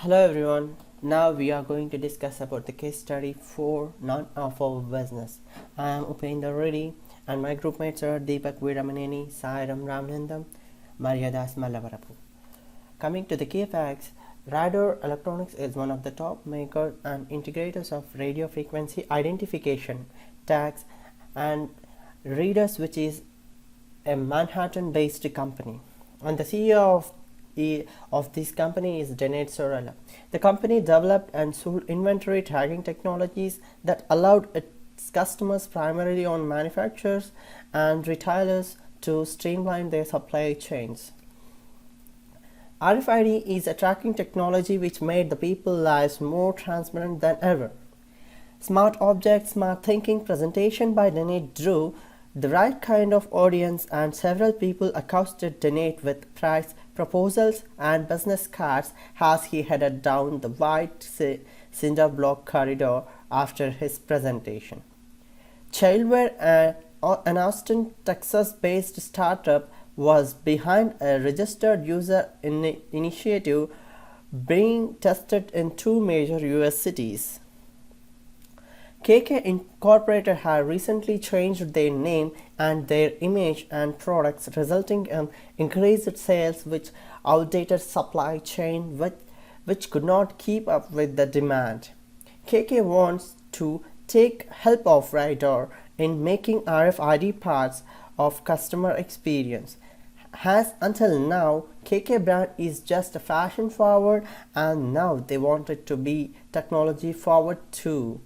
Hello everyone. Now we are going to discuss about the case study for non-offer business. I am Upendra Reddy and my group mates are Deepak Veeramaneni, Sairam Ramnandam, Maryadas Mallavarapu. Coming to the key facts, Radar Electronics is one of the top makers and integrators of radio frequency identification, tags and readers, which is a Manhattan-based company. And the CEO of this company is Janet Sorella. The company developed and sold inventory tagging technologies that allowed its customers, primarily on manufacturers and retailers, to streamline their supply chains. RFID is a tracking technology which made the people's lives more transparent than ever. Smart Object, Smart Thinking presentation by Janet drew the right kind of audience, and several people accosted Janet with price proposals and business cards as he headed down the white cinder block corridor after his presentation. Childware, an Austin, Texas-based startup, was behind a registered user initiative being tested in two major US cities. KK Incorporated had recently changed their name and their image and products, resulting in increased sales which outdated supply chain which could not keep up with the demand. KK wants to take help of Radar in making RFID parts of customer experience. As until now, KK brand is just a fashion forward, and now they want it to be technology forward too.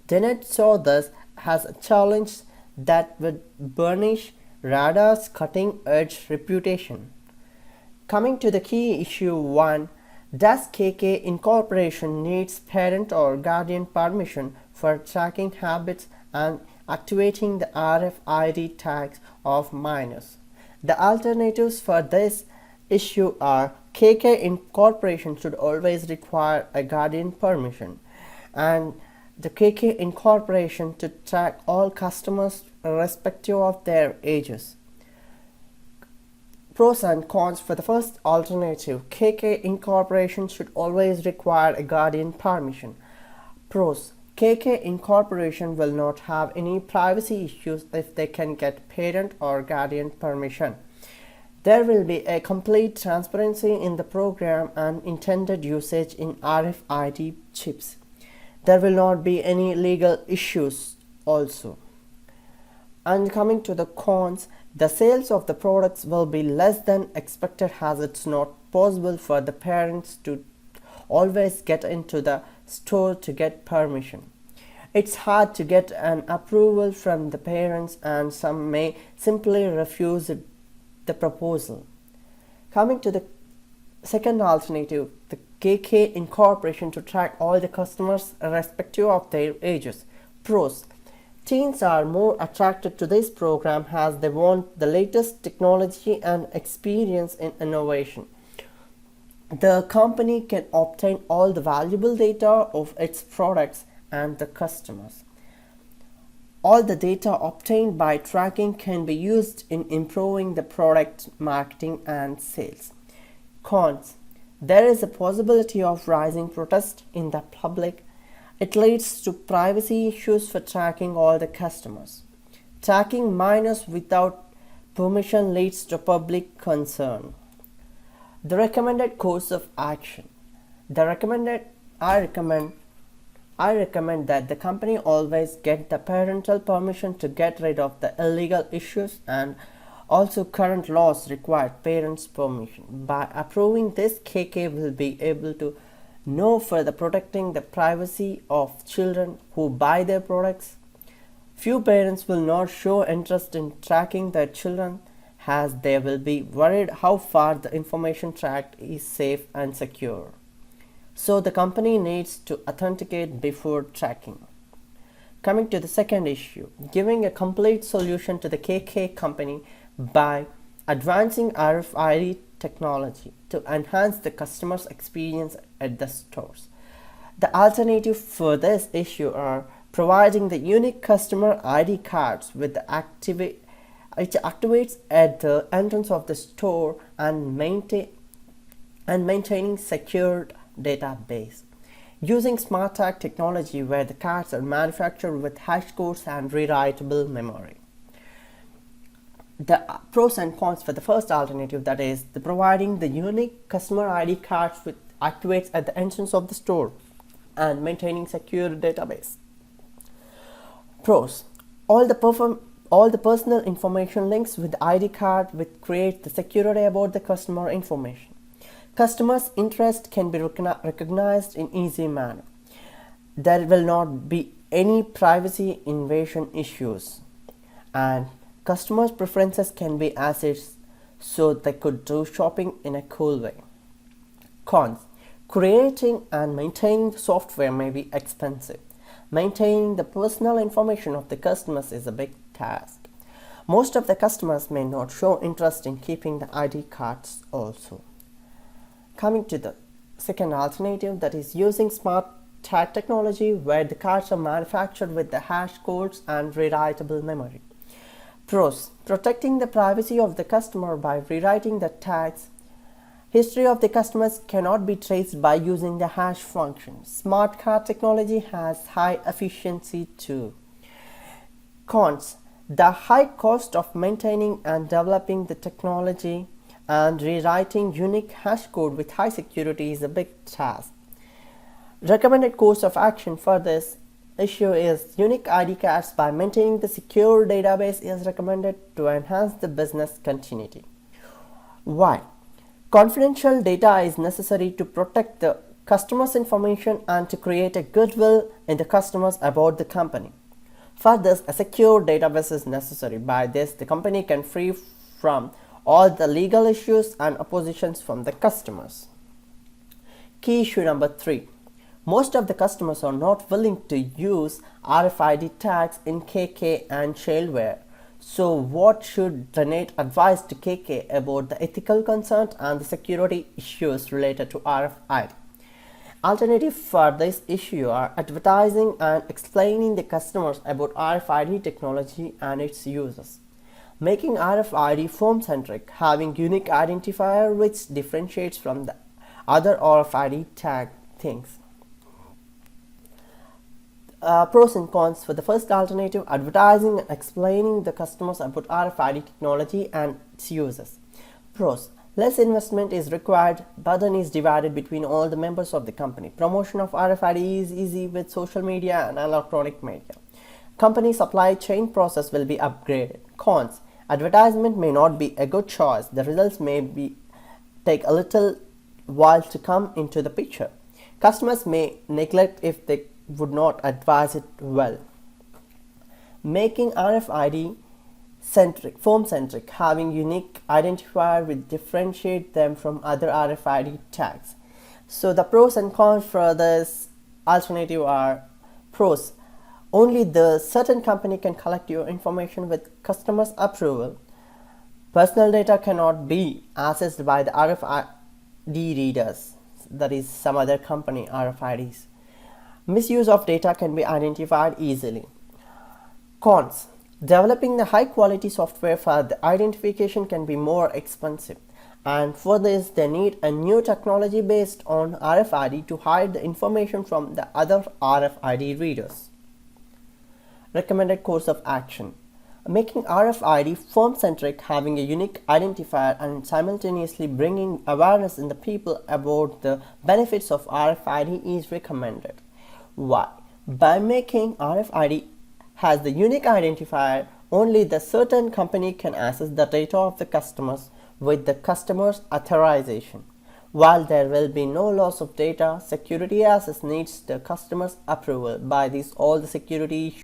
Janet saw this as a challenge that would burnish Radar's cutting-edge reputation. Coming to the key issue 1, does KK Incorporation needs parent or guardian permission for tracking habits and activating the RFID tags of minors? The alternatives for this issue are KK Incorporation should always require a guardian permission, and the KK Incorporation to track all customers irrespective of their ages. Pros and cons for the first alternative. KK Incorporation should always require a guardian permission. Pros. KK Incorporation will not have any privacy issues if they can get parent or guardian permission. There will be a complete transparency in the program and intended usage in RFID chips. There will not be any legal issues also. And coming to the cons, the sales of the products will be less than expected, as it's not possible for the parents to always get into the store to get permission. It's hard to get an approval from the parents, and some may simply refuse the proposal. Coming to the second alternative, the KK Incorporation to track all the customers irrespective of their ages. Pros. Teens are more attracted to this program as they want the latest technology and experience in innovation. The company can obtain all the valuable data of its products and the customers. All the data obtained by tracking can be used in improving the product marketing and sales. Cons. There is a possibility of rising protest in the public. It leads to privacy issues for tracking all the customers. Tracking minors without permission leads to public concern. The recommended course of action. I recommend that the company always get the parental permission to get rid of the illegal issues, and also current laws require parents' permission. By approving this, KK will be able to know further protecting the privacy of children who buy their products. Few parents will not show interest in tracking their children, as they will be worried how far the information tracked is safe and secure. So the company needs to authenticate before tracking. Coming to the second issue, giving a complete solution to the KK company by advancing RFID technology to enhance the customer's experience at the stores. The alternative for this issue are providing the unique customer ID cards with the which activates at the entrance of the store and maintaining secured database. Using smart tag technology where the cards are manufactured with hash codes and rewritable memory. The pros and cons for the first alternative, that is the providing the unique customer ID cards which activates at the entrance of the store and maintaining secure database. Pros: all the personal information links with the ID card which creates the security about the customer information. Customers' interest can be recognized in easy manner. There will not be any privacy invasion issues, and customers' preferences can be assets so they could do shopping in a cool way. Cons: creating and maintaining the software may be expensive. Maintaining the personal information of the customers is a big task. Most of the customers may not show interest in keeping the ID cards also. Coming to the second alternative, that is using smart tag technology where the cards are manufactured with the hash codes and rewritable memory. Pros: protecting the privacy of the customer by rewriting the tags. History of the customers cannot be traced by using the hash function. Smart card technology has high efficiency too. Cons: the high cost of maintaining and developing the technology and rewriting unique hash code with high security is a big task. Recommended course of action for this issue is unique ID cards by maintaining the secure database is recommended to enhance the business continuity. Why? Confidential data is necessary to protect the customer's information and to create a goodwill in the customers about the company. For this, a secure database is necessary. By this, the company can free from all the legal issues and oppositions from the customers. Key issue number 3. Most of the customers are not willing to use RFID tags in KK and shaleware. So what should Renate advise to KK about the ethical concerns and the security issues related to RFID? Alternatives for this issue are advertising and explaining the customers about RFID technology and its uses. Making RFID form-centric, having unique identifier which differentiates from the other RFID tag things. Pros and cons for the first alternative: advertising and explaining the customers about RFID technology and its uses. Pros: less investment is required, burden is divided between all the members of the company. Promotion of RFID is easy with social media and electronic media. Company supply chain process will be upgraded. Cons: advertisement may not be a good choice. The results may take a little while to come into the picture. Customers may neglect if they would not advise it well. Making RFID form-centric, having unique identifier which differentiate them from other RFID tags. So the pros and cons for this alternative are: pros: only the certain company can collect your information with customers' approval. Personal data cannot be accessed by the RFID readers, that is some other company RFIDs. Misuse of data can be identified easily. Cons: developing the high quality software for the identification can be more expensive, and for this they need a new technology based on RFID to hide the information from the other RFID readers. Recommended course of action: making RFID form-centric, having a unique identifier, and simultaneously bringing awareness in the people about the benefits of RFID is recommended. Why? By making RFID has the unique identifier, only the certain company can access the data of the customers with the customer's authorization. While there will be no loss of data, security access needs the customer's approval. By this, all the security